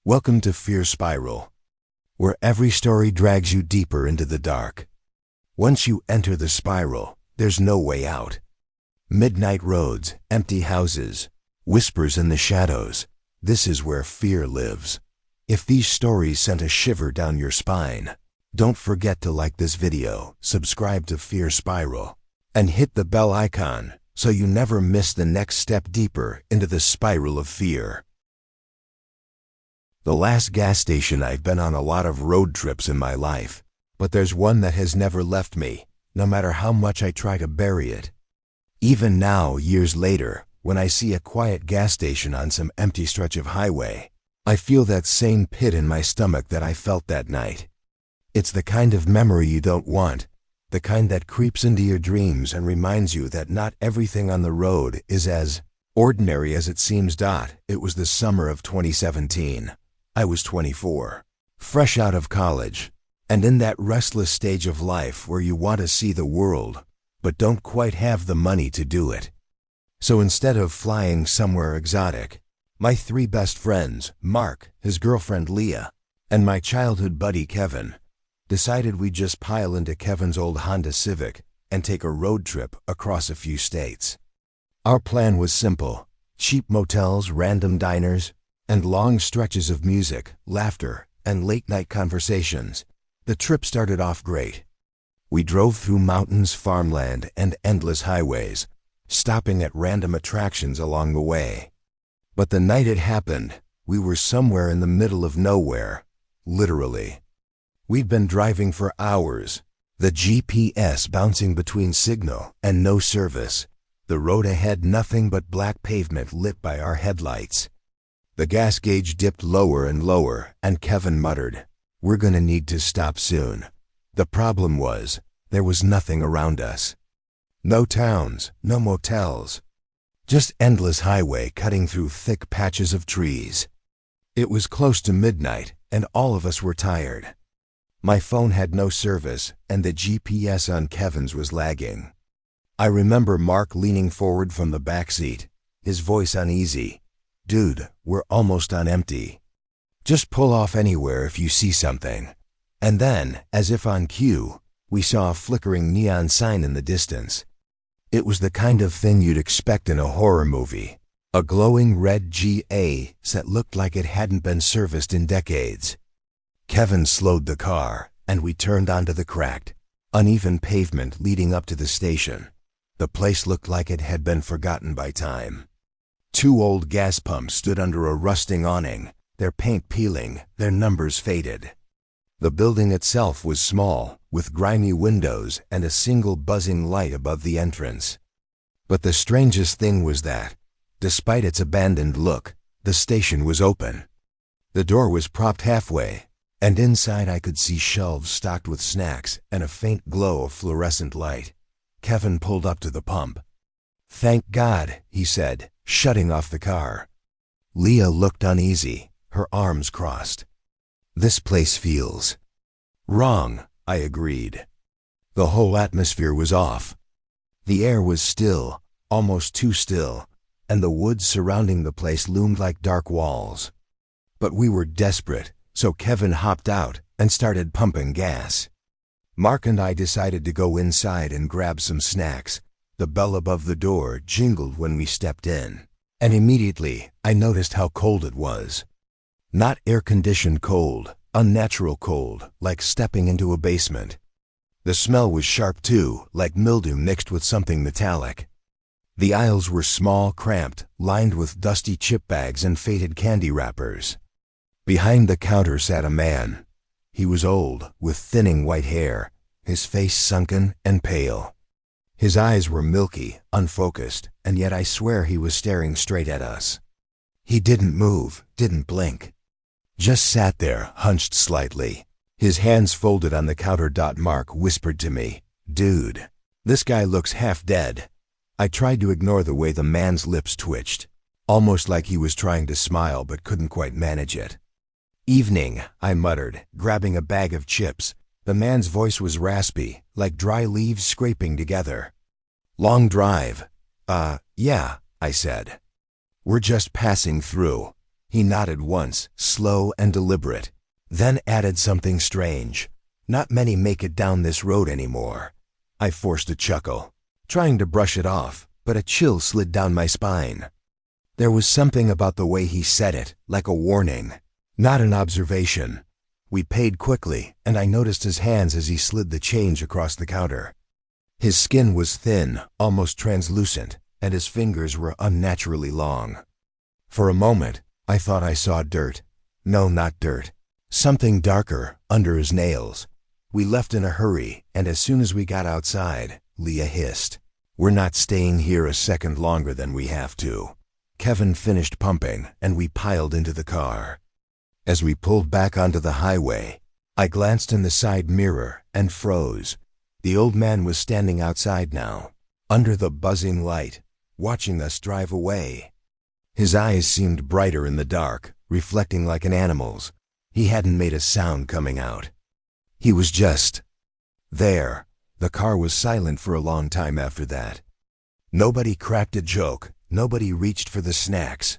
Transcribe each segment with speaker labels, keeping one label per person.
Speaker 1: Welcome to Fear Spiral, where every story drags you deeper into the dark. Once you enter the spiral, there's no way out. Midnight roads, empty houses, whispers in the shadows. This is where fear lives. If these stories sent a shiver down your spine, don't forget to like this video, subscribe to Fear Spiral, and hit the bell icon so you never miss the next step deeper into the spiral of fear. The last gas station. I've been on a lot of road trips in my life, but there's one that has never left me, no matter how much I try to bury it. Even now, years later, when I see a quiet gas station on some empty stretch of highway, I feel that same pit in my stomach that I felt that night. It's the kind of memory you don't want, the kind that creeps into your dreams and reminds you that not everything on the road is as ordinary as it seems. It was the summer of 2017. I was 24, fresh out of college, and in that restless stage of life where you want to see the world, but don't quite have the money to do it. So instead of flying somewhere exotic, my three best friends, Mark, his girlfriend Leah, and my childhood buddy Kevin, decided we'd just pile into Kevin's old Honda Civic and take a road trip across a few states. Our plan was simple: cheap motels, random diners, and long stretches of music, laughter, and late-night conversations. The trip started off great. We drove through mountains, farmland, and endless highways, stopping at random attractions along the way. But the night it happened, we were somewhere in the middle of nowhere, literally. We'd been driving for hours, the GPS bouncing between signal and no service. The road ahead nothing but black pavement lit by our headlights. The gas gauge dipped lower and lower, and Kevin muttered, "We're gonna need to stop soon." The problem was, there was nothing around us. No towns, no motels. Just endless highway cutting through thick patches of trees. It was close to midnight, and all of us were tired. My phone had no service, and the GPS on Kevin's was lagging. I remember Mark leaning forward from the back seat, his voice uneasy. "Dude, we're almost on empty. Just pull off anywhere if you see something." And then, as if on cue, we saw a flickering neon sign in the distance. It was the kind of thing you'd expect in a horror movie. A glowing red GA that looked like it hadn't been serviced in decades. Kevin slowed the car, and we turned onto the cracked, uneven pavement leading up to the station. The place looked like it had been forgotten by time. Two old gas pumps stood under a rusting awning, their paint peeling, their numbers faded. The building itself was small, with grimy windows and a single buzzing light above the entrance. But the strangest thing was that, despite its abandoned look, the station was open. The door was propped halfway, and inside I could see shelves stocked with snacks and a faint glow of fluorescent light. Kevin pulled up to the pump. "Thank God," he said, shutting off the car. Leah looked uneasy, her arms crossed. "This place feels wrong," I agreed. The whole atmosphere was off. The air was still, almost too still, and the woods surrounding the place loomed like dark walls. But we were desperate, so Kevin hopped out and started pumping gas. Mark and I decided to go inside and grab some snacks. The bell above the door jingled when we stepped in, and immediately I noticed how cold it was. Not air-conditioned cold, unnatural cold, like stepping into a basement. The smell was sharp too, like mildew mixed with something metallic. The aisles were small, cramped, lined with dusty chip bags and faded candy wrappers. Behind the counter sat a man. He was old, with thinning white hair, his face sunken and pale. His eyes were milky, unfocused, and yet I swear he was staring straight at us. He didn't move, didn't blink. Just sat there, hunched slightly, his hands folded on the counter. Mark whispered to me, "Dude, this guy looks half dead." I tried to ignore the way the man's lips twitched, almost like he was trying to smile but couldn't quite manage it. "Evening," I muttered, grabbing a bag of chips. The man's voice was raspy, like dry leaves scraping together. "Long drive?" Yeah," I said. "We're just passing through." He nodded once, slow and deliberate, then added something strange. Not many make it down this road anymore. I forced a chuckle, trying to brush it off, but a chill slid down my spine. There was something about the way he said it, like a warning, not an observation. We paid quickly, and I noticed his hands as he slid the change across the counter. His skin was thin, almost translucent, and his fingers were unnaturally long. For a moment, I thought I saw dirt. No, not dirt. Something darker, under his nails. We left in a hurry, and as soon as we got outside, Leah hissed, "We're not staying here a second longer than we have to." Kevin finished pumping, and we piled into the car. As we pulled back onto the highway, I glanced in the side mirror and froze. The old man was standing outside now, under the buzzing light, watching us drive away. His eyes seemed brighter in the dark, reflecting like an animal's. He hadn't made a sound coming out. He was just there. The car was silent for a long time after that. Nobody cracked a joke. Nobody reached for the snacks.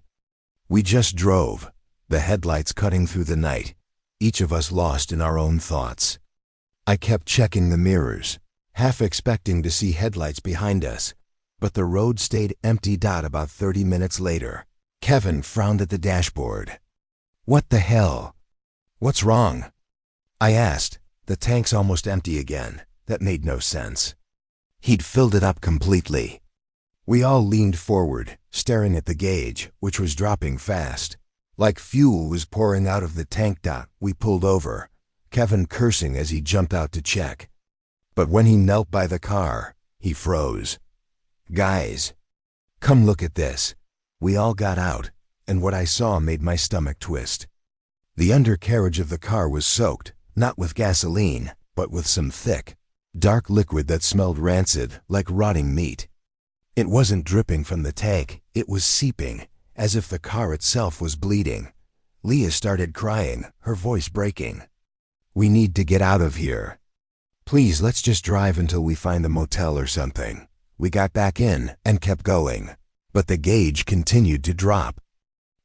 Speaker 1: We just drove, the headlights cutting through the night, each of us lost in our own thoughts. I kept checking the mirrors, half expecting to see headlights behind us, but the road stayed empty. About 30 minutes later, Kevin frowned at the dashboard. "What the hell? What's wrong?" I asked. The tank's almost empty again. That made no sense. He'd filled it up completely. We all leaned forward, staring at the gauge, which was dropping fast. Like fuel was pouring out of the tank. We pulled over, Kevin cursing as he jumped out to check. But when he knelt by the car, he froze. "Guys, come look at this." We all got out, and what I saw made my stomach twist. The undercarriage of the car was soaked, not with gasoline, but with some thick, dark liquid that smelled rancid, like rotting meat. It wasn't dripping from the tank, it was seeping, as if the car itself was bleeding. Leah started crying, her voice breaking. "We need to get out of here. Please, let's just drive until we find a motel or something." We got back in and kept going, but the gauge continued to drop.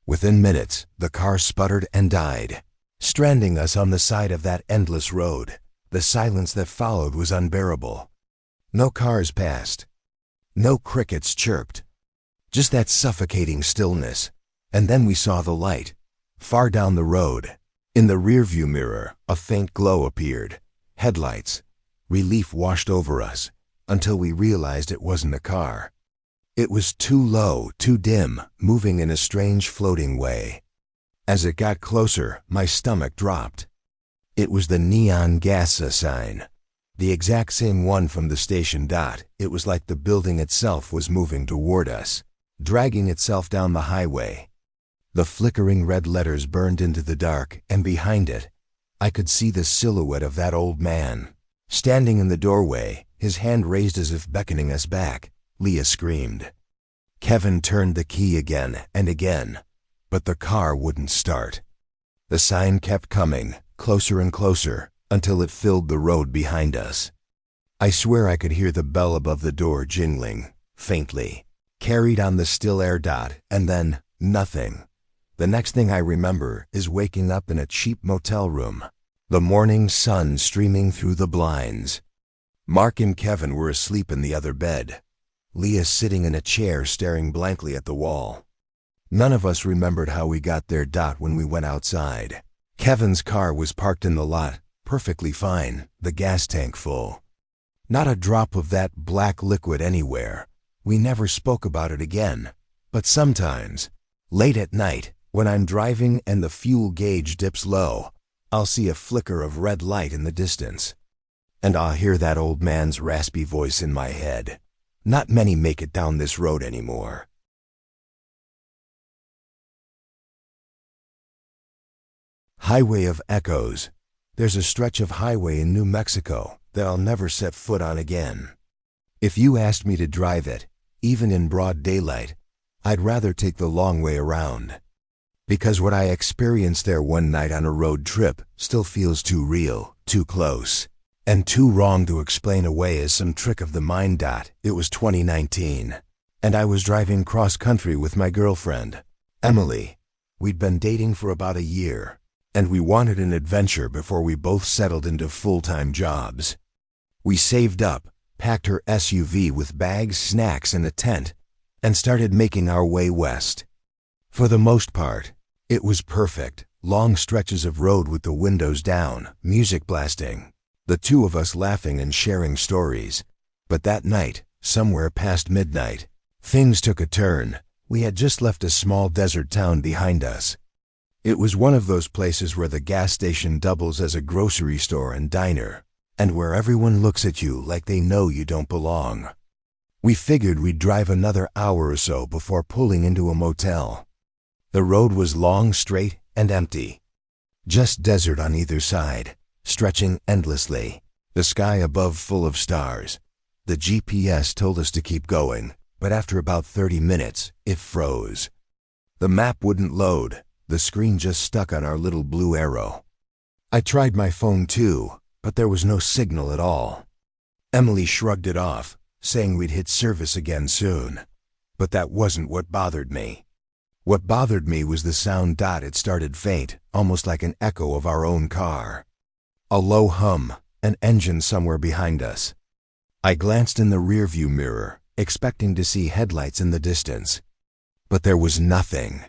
Speaker 1: Within minutes, the car sputtered and died, stranding us on the side of that endless road. The silence that followed was unbearable. No cars passed. No crickets chirped. Just that suffocating stillness. And then we saw the light. Far down the road, in the rearview mirror, a faint glow appeared. Headlights. Relief washed over us, until we realized it wasn't a car. It was too low, too dim, moving in a strange floating way. As it got closer, my stomach dropped. It was the neon gas sign. The exact same one from the station. It was like the building itself was moving toward us, dragging itself down the highway. The flickering red letters burned into the dark, and behind it, I could see the silhouette of that old man. Standing in the doorway, his hand raised as if beckoning us back. Leah screamed. Kevin turned the key again and again, but the car wouldn't start. The sign kept coming, closer and closer, until it filled the road behind us. I swear I could hear the bell above the door jingling, faintly, carried on the still air. And then, nothing. The next thing I remember is waking up in a cheap motel room, the morning sun streaming through the blinds. Mark and Kevin were asleep in the other bed, Leah sitting in a chair staring blankly at the wall. None of us remembered how we got there. When we went outside, Kevin's car was parked in the lot, perfectly fine, the gas tank full. Not a drop of that black liquid anywhere. We never spoke about it again. But sometimes, late at night, when I'm driving and the fuel gauge dips low, I'll see a flicker of red light in the distance. And I'll hear that old man's raspy voice in my head. Not many make it down this road anymore. Highway of Echoes. There's a stretch of highway in New Mexico that I'll never set foot on again. If you asked me to drive it, even in broad daylight, I'd rather take the long way around. Because what I experienced there one night on a road trip still feels too real, too close, and too wrong to explain away as some trick of the mind. It was 2019, and I was driving cross-country with my girlfriend, Emily. We'd been dating for about a year, and we wanted an adventure before we both settled into full-time jobs. We saved up, packed her SUV with bags, snacks, and a tent, and started making our way west. For the most part, it was perfect. Long stretches of road with the windows down, music blasting, the two of us laughing and sharing stories. But that night, somewhere past midnight, things took a turn. We had just left a small desert town behind us. It was one of those places where the gas station doubles as a grocery store and diner, and where everyone looks at you like they know you don't belong. We figured we'd drive another hour or so before pulling into a motel. The road was long, straight, and empty. Just desert on either side, stretching endlessly, the sky above full of stars. The GPS told us to keep going, but after about 30 minutes, it froze. The map wouldn't load. The screen just stuck on our little blue arrow. I tried my phone too, but there was no signal at all. Emily shrugged it off, saying we'd hit service again soon. But that wasn't what bothered me. What bothered me was the sound. It started faint, almost like an echo of our own car. A low hum, an engine somewhere behind us. I glanced in the rearview mirror, expecting to see headlights in the distance. But there was nothing.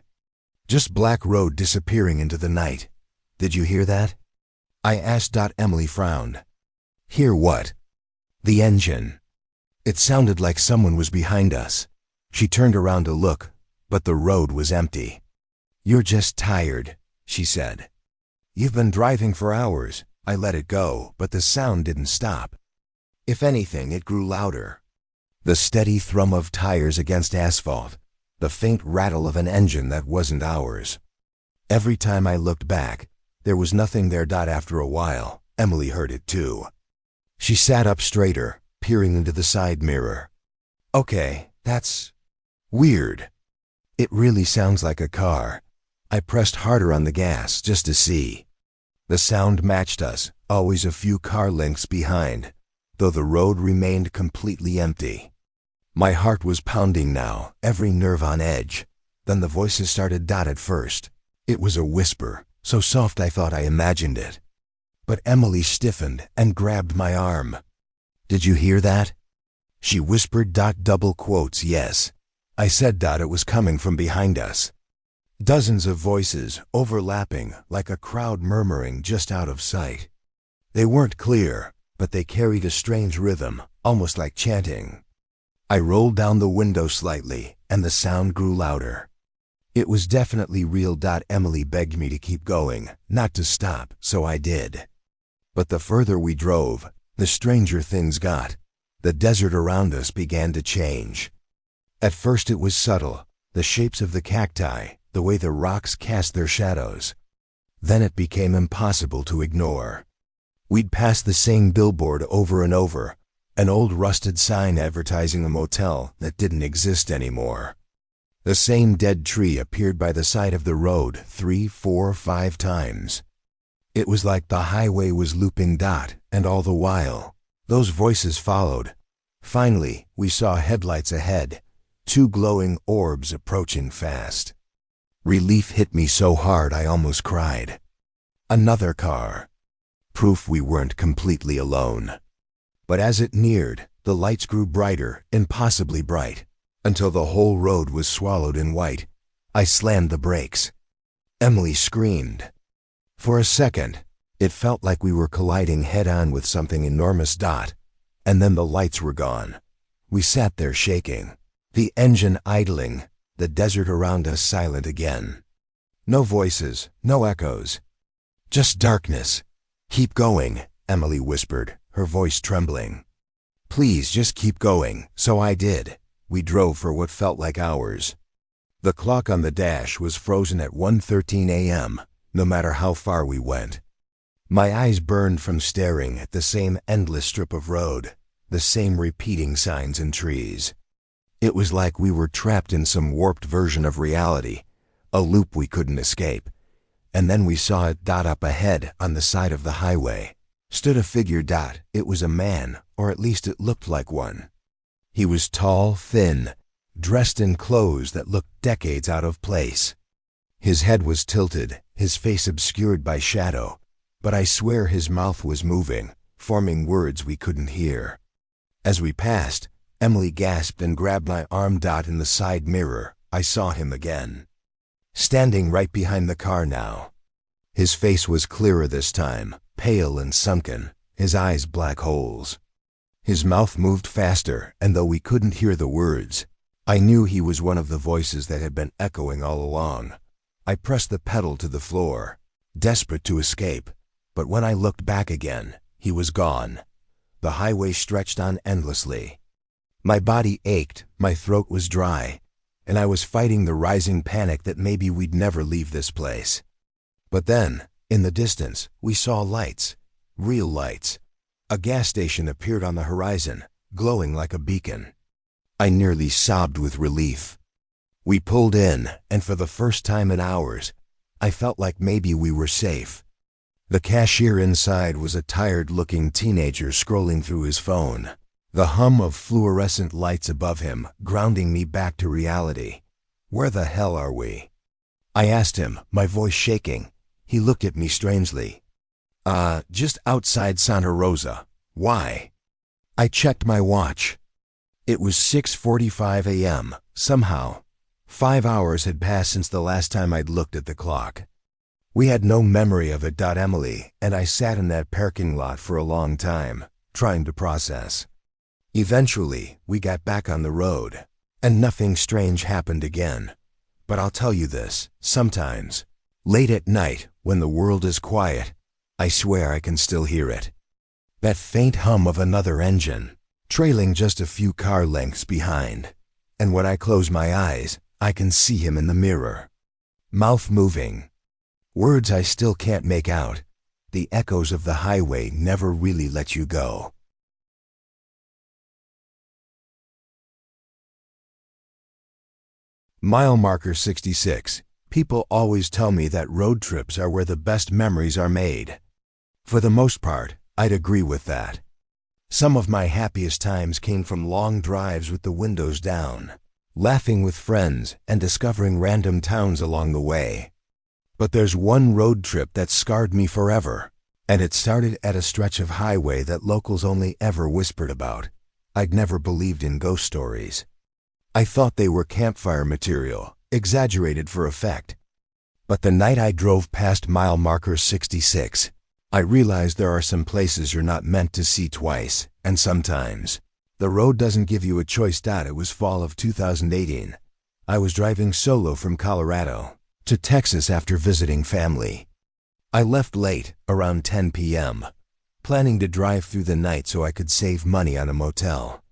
Speaker 1: Just black road disappearing into the night. Did you hear that? I asked. Emily frowned. Hear what? The engine. It sounded like someone was behind us. She turned around to look, but the road was empty. You're just tired, she said. You've been driving for hours. I let it go, but the sound didn't stop. If anything, it grew louder. The steady thrum of tires against asphalt. The faint rattle of an engine that wasn't ours. Every time I looked back, there was nothing there. After a while, Emily heard it too. She sat up straighter, peering into the side mirror. Okay, that's weird. It really sounds like a car. I pressed harder on the gas just to see. The sound matched us, always a few car lengths behind, though the road remained completely empty. My heart was pounding now, every nerve on edge. Then the voices started. At first, it was a whisper, so soft I thought I imagined it. But Emily stiffened and grabbed my arm. Did you hear that? She whispered. Double quotes, yes. I said. It was coming from behind us. Dozens of voices, overlapping, like a crowd murmuring just out of sight. They weren't clear, but they carried a strange rhythm, almost like chanting. I rolled down the window slightly, and the sound grew louder. It was definitely real. Emily begged me to keep going, not to stop, so I did. But the further we drove, the stranger things got. The desert around us began to change. At first it was subtle, the shapes of the cacti, the way the rocks cast their shadows. Then it became impossible to ignore. We'd pass the same billboard over and over, an old rusted sign advertising a motel that didn't exist anymore. The same dead tree appeared by the side of the road 3, 4, 5 times. It was like the highway was looping. And all the while, those voices followed. Finally, we saw headlights ahead, 2 glowing orbs approaching fast. Relief hit me so hard I almost cried. Another car. Proof we weren't completely alone. But as it neared, the lights grew brighter, impossibly bright, until the whole road was swallowed in white. I slammed the brakes. Emily screamed. For a second, it felt like we were colliding head-on with something enormous. And then the lights were gone. We sat there shaking, the engine idling, the desert around us silent again. No voices, no echoes. Just darkness. Keep going, Emily whispered, her voice trembling. Please just keep going, so I did. We drove for what felt like hours. The clock on the dash was frozen at 1:13 a.m., no matter how far we went. My eyes burned from staring at the same endless strip of road, the same repeating signs and trees. It was like we were trapped in some warped version of reality, a loop we couldn't escape. And then we saw it. Up ahead, on the side of the highway, stood a figure. It was a man, or at least it looked like one. He was tall, thin, dressed in clothes that looked decades out of place. His head was tilted, his face obscured by shadow, but I swear his mouth was moving, forming words we couldn't hear. As we passed, Emily gasped and grabbed my arm. In the side mirror, I saw him again. Standing right behind the car now. His face was clearer this time, pale and sunken, his eyes black holes. His mouth moved faster, and though we couldn't hear the words, I knew he was one of the voices that had been echoing all along. I pressed the pedal to the floor, desperate to escape, but when I looked back again, he was gone. The highway stretched on endlessly. My body ached, my throat was dry, and I was fighting the rising panic that maybe we'd never leave this place. But then, in the distance, we saw lights, real lights. A gas station appeared on the horizon, glowing like a beacon. I nearly sobbed with relief. We pulled in, and for the first time in hours, I felt like maybe we were safe. The cashier inside was a tired-looking teenager scrolling through his phone, the hum of fluorescent lights above him grounding me back to reality. Where the hell are we? I asked him, my voice shaking. He looked at me strangely. Just outside Santa Rosa. Why? I checked my watch. It was 6:45 a.m. Somehow, 5 hours had passed since the last time I'd looked at the clock. We had no memory of it. Emily and I sat in that parking lot for a long time, trying to process. Eventually, we got back on the road, and nothing strange happened again. But I'll tell you this, sometimes, late at night, when the world is quiet, I swear I can still hear it. That faint hum of another engine, trailing just a few car lengths behind. And when I close my eyes, I can see him in the mirror. Mouth moving. Words I still can't make out. The echoes of the highway never really let you go. Mile marker 66. People always tell me that road trips are where the best memories are made. For the most part, I'd agree with that. Some of my happiest times came from long drives with the windows down, laughing with friends and discovering random towns along the way. But there's one road trip that scarred me forever, and it started at a stretch of highway that locals only ever whispered about. I'd never believed in ghost stories. I thought they were campfire material, exaggerated for effect. But the night I drove past mile marker 66, I realized there are some places you're not meant to see twice, and sometimes the road doesn't give you a choice. It was fall of 2018. I was driving solo from Colorado to Texas after visiting family. I left late, around 10 p.m., planning to drive through the night so I could save money on a motel.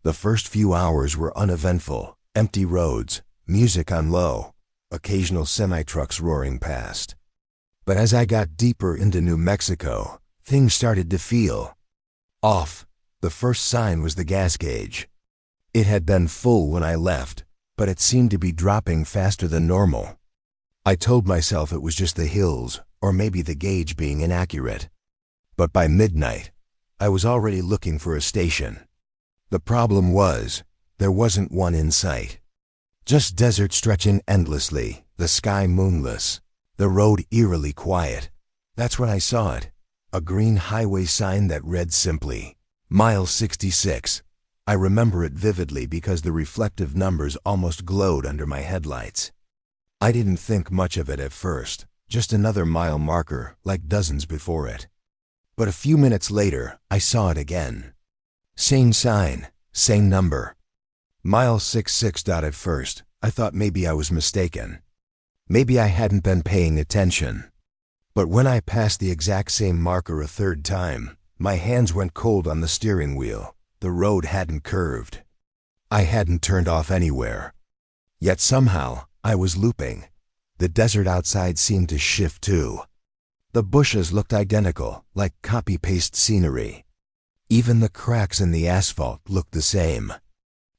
Speaker 1: The first few hours were uneventful, empty roads, music on low, occasional semi-trucks roaring past. But as I got deeper into New Mexico, things started to feel off. The first sign was the gas gauge. It had been full when I left, but it seemed to be dropping faster than normal. I told myself it was just the hills, or maybe the gauge being inaccurate. But by midnight, I was already looking for a station. The problem was, there wasn't one in sight. Just desert stretching endlessly, the sky moonless, the road eerily quiet. That's when I saw it, a green highway sign that read simply, Mile 66. I remember it vividly because the reflective numbers almost glowed under my headlights. I didn't think much of it at first, just another mile marker like dozens before it. But a few minutes later, I saw it again. Same sign, same number. Mile 66. At first, I thought maybe I was mistaken. Maybe I hadn't been paying attention. But when I passed the exact same marker a third time, my hands went cold on the steering wheel. The road hadn't curved. I hadn't turned off anywhere. Yet somehow, I was looping. The desert outside seemed to shift too. The bushes looked identical, like copy-paste scenery. Even the cracks in the asphalt looked the same.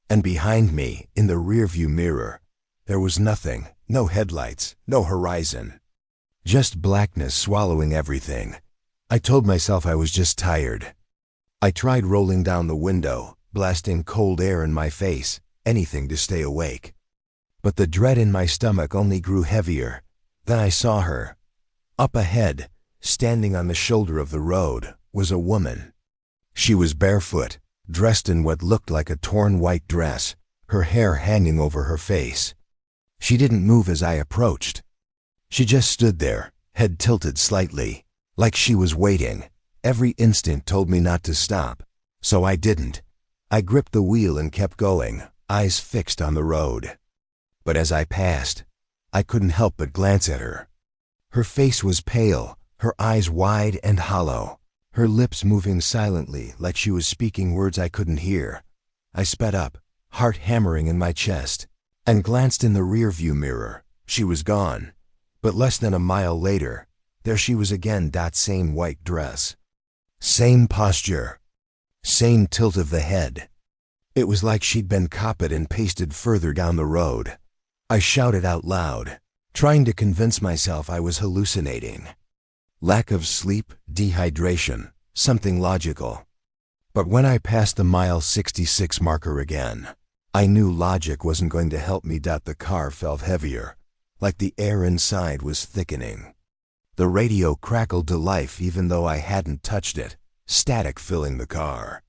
Speaker 1: And behind me, in the rearview mirror, there was nothing, no headlights, no horizon. Just blackness swallowing everything. I told myself I was just tired. I tried rolling down the window, blasting cold air in my face, anything to stay awake. But the dread in my stomach only grew heavier, Then I saw her. Up ahead, standing on the shoulder of the road, was a woman. She was barefoot, dressed in what looked like a torn white dress, her hair hanging over her face. She didn't move as I approached. She just stood there, head tilted slightly, like she was waiting. Every instinct told me not to stop, so I didn't. I gripped the wheel and kept going, eyes fixed on the road. But as I passed, I couldn't help but glance at her. Her face was pale, her eyes wide and hollow, her lips moving silently like she was speaking words I couldn't hear. I sped up, heart hammering in my chest, and glanced in the rearview mirror. She was gone, but less than a mile later, there she was again, that same white dress. Same posture, same tilt of the head. It was like she'd been copied and pasted further down the road. I shouted out loud, trying to convince myself I was hallucinating. Lack of sleep, dehydration, something logical. But when I passed the mile 66 marker again, I knew logic wasn't going to help me. The car felt heavier, like the air inside was thickening. The radio crackled to life even though I hadn't touched it, static filling the car.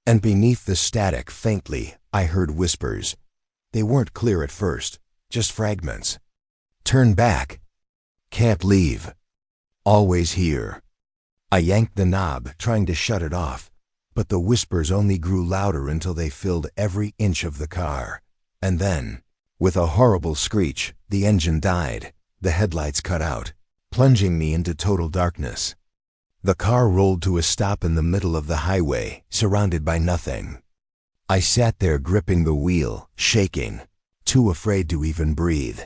Speaker 1: And beneath the static, faintly, I heard whispers. They weren't clear at first, just fragments. Turn back. Can't leave. Always here. I yanked the knob, trying to shut it off, but the whispers only grew louder until they filled every inch of the car. And then, with a horrible screech, the engine died, the headlights cut out, plunging me into total darkness. The car rolled to a stop in the middle of the highway, surrounded by nothing. I sat there gripping the wheel, shaking, too afraid to even breathe.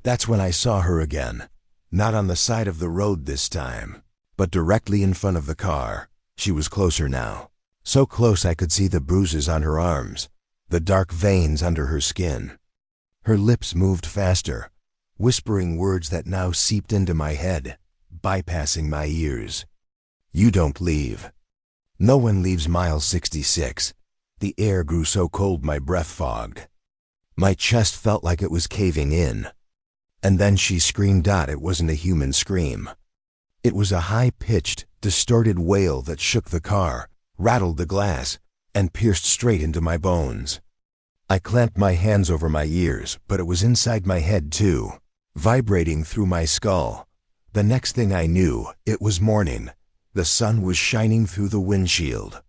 Speaker 1: That's when I saw her again. Not on the side of the road this time, but directly in front of the car. She was closer now. So close I could see the bruises on her arms, the dark veins under her skin. Her lips moved faster, whispering words that now seeped into my head, bypassing my ears. You don't leave. No one leaves mile 66. The air grew so cold my breath fogged. My chest felt like it was caving in. And then she screamed out. It wasn't a human scream. It was a high-pitched, distorted wail that shook the car, rattled the glass, and pierced straight into my bones. I clamped my hands over my ears, but it was inside my head too, vibrating through my skull. The next thing I knew, it was morning. The sun was shining through the windshield.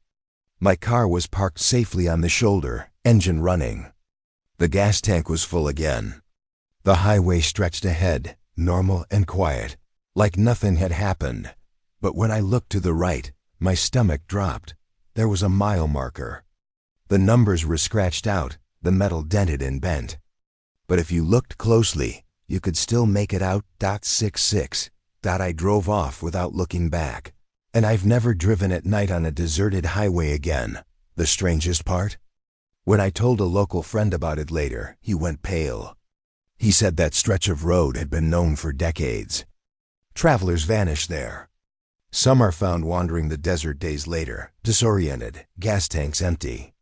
Speaker 1: My car was parked safely on the shoulder, engine running. The gas tank was full again. The highway stretched ahead, normal and quiet, like nothing had happened. But when I looked to the right, my stomach dropped. There was a mile marker. The numbers were scratched out, the metal dented and bent. But if you looked closely, you could still make it out. 66. I drove off without looking back. And I've never driven at night on a deserted highway again. The strangest part? When I told a local friend about it later, he went pale. He said that stretch of road had been known for decades. Travelers vanish there. Some are found wandering the desert days later, disoriented, gas tanks empty.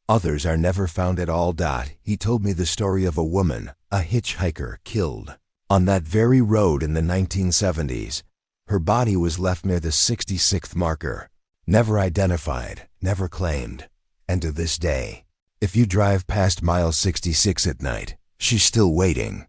Speaker 1: Others are never found at all. He told me the story of a woman, a hitchhiker, killed on that very road in the 1970s. Her body was left near the 66th marker, never identified, never claimed. And to this day, if you drive past mile 66 at night, she's still waiting.